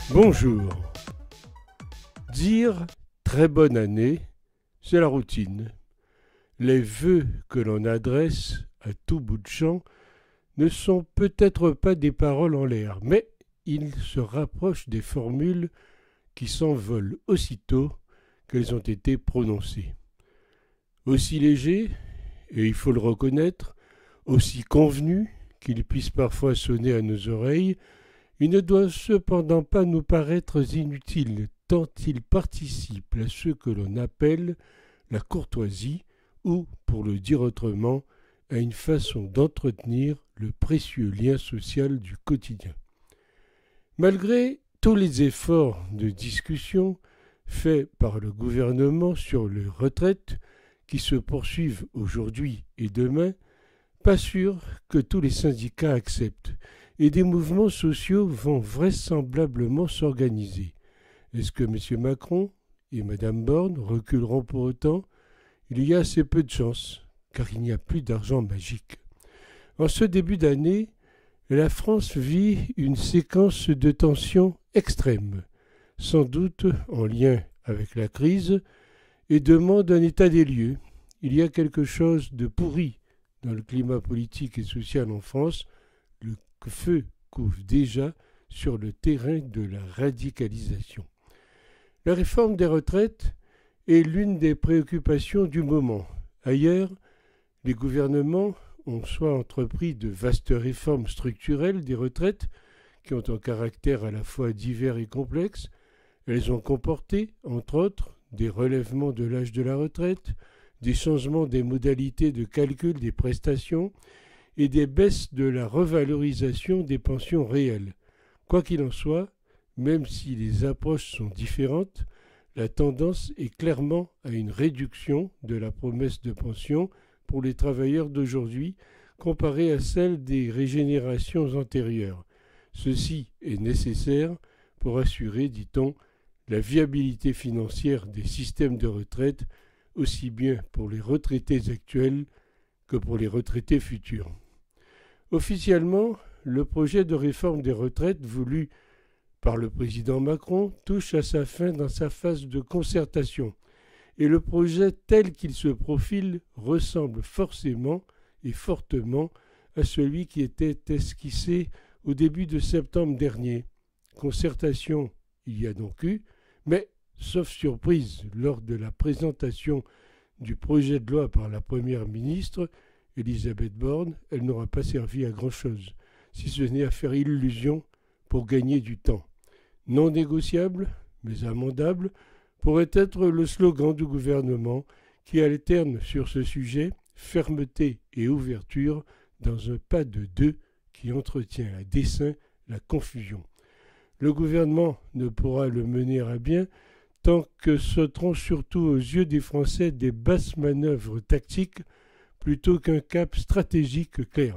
Bonjour. Dire très bonne année, c'est la routine. Les vœux que l'on adresse à tout bout de champ ne sont peut-être pas des paroles en l'air, mais ils se rapprochent des formules qui s'envolent aussitôt qu'elles ont été prononcées. Aussi légers, et il faut le reconnaître, aussi convenus qu'ils puissent parfois sonner à nos oreilles, ils ne doivent cependant pas nous paraître inutiles tant ils participent à ce que l'on appelle la courtoisie ou, pour le dire autrement, à une façon d'entretenir le précieux lien social du quotidien. Malgré tous les efforts de discussion faits par le gouvernement sur les retraites qui se poursuivent aujourd'hui et demain, pas sûr que tous les syndicats acceptent et des mouvements sociaux vont vraisemblablement s'organiser. Est-ce que M. Macron et Mme Borne reculeront pour autant ? Il y a assez peu de chances, car il n'y a plus d'argent magique. En ce début d'année, la France vit une séquence de tensions extrêmes, sans doute en lien avec la crise, et demande un état des lieux. Il y a quelque chose de pourri dans le climat politique et social en France. Le feu couvre déjà sur le terrain de la radicalisation. La réforme des retraites est l'une des préoccupations du moment. Ailleurs, les gouvernements ont soit entrepris de vastes réformes structurelles des retraites, qui ont un caractère à la fois divers et complexe. Elles ont comporté, entre autres, des relèvements de l'âge de la retraite, des changements des modalités de calcul des prestations et des baisses de la revalorisation des pensions réelles. Quoi qu'il en soit, même si les approches sont différentes, la tendance est clairement à une réduction de la promesse de pension pour les travailleurs d'aujourd'hui comparée à celle des régénérations antérieures. Ceci est nécessaire pour assurer, dit-on, la viabilité financière des systèmes de retraite, aussi bien pour les retraités actuels que pour les retraités futurs. Officiellement, le projet de réforme des retraites voulu par le président Macron touche à sa fin dans sa phase de concertation, et le projet tel qu'il se profile ressemble forcément et fortement à celui qui était esquissé au début de septembre dernier. Concertation il y a donc eu, mais, sauf surprise, lors de la présentation du projet de loi par la Première ministre, Elisabeth Borne, elle n'aura pas servi à grand-chose, si ce n'est à faire illusion pour gagner du temps. Non négociable, mais amendable, pourrait être le slogan du gouvernement qui alterne sur ce sujet fermeté et ouverture dans un pas de deux qui entretient à dessein la confusion. Le gouvernement ne pourra le mener à bien tant que sauteront surtout aux yeux des Français des basses manœuvres tactiques plutôt qu'un cap stratégique clair.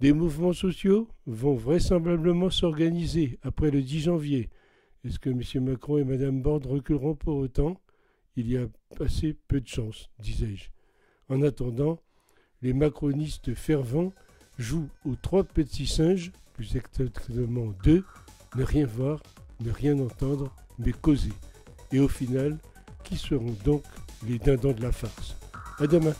Des mouvements sociaux vont vraisemblablement s'organiser après le 10 janvier. Est-ce que M. Macron et Mme Borne reculeront pour autant ? Il y a assez peu de chance, disais-je. En attendant, les macronistes fervents jouent aux 3 petits singes, plus exactement 2, ne rien voir, ne rien entendre, mais causer. Et au final, qui seront donc les dindons de la farce ? À demain.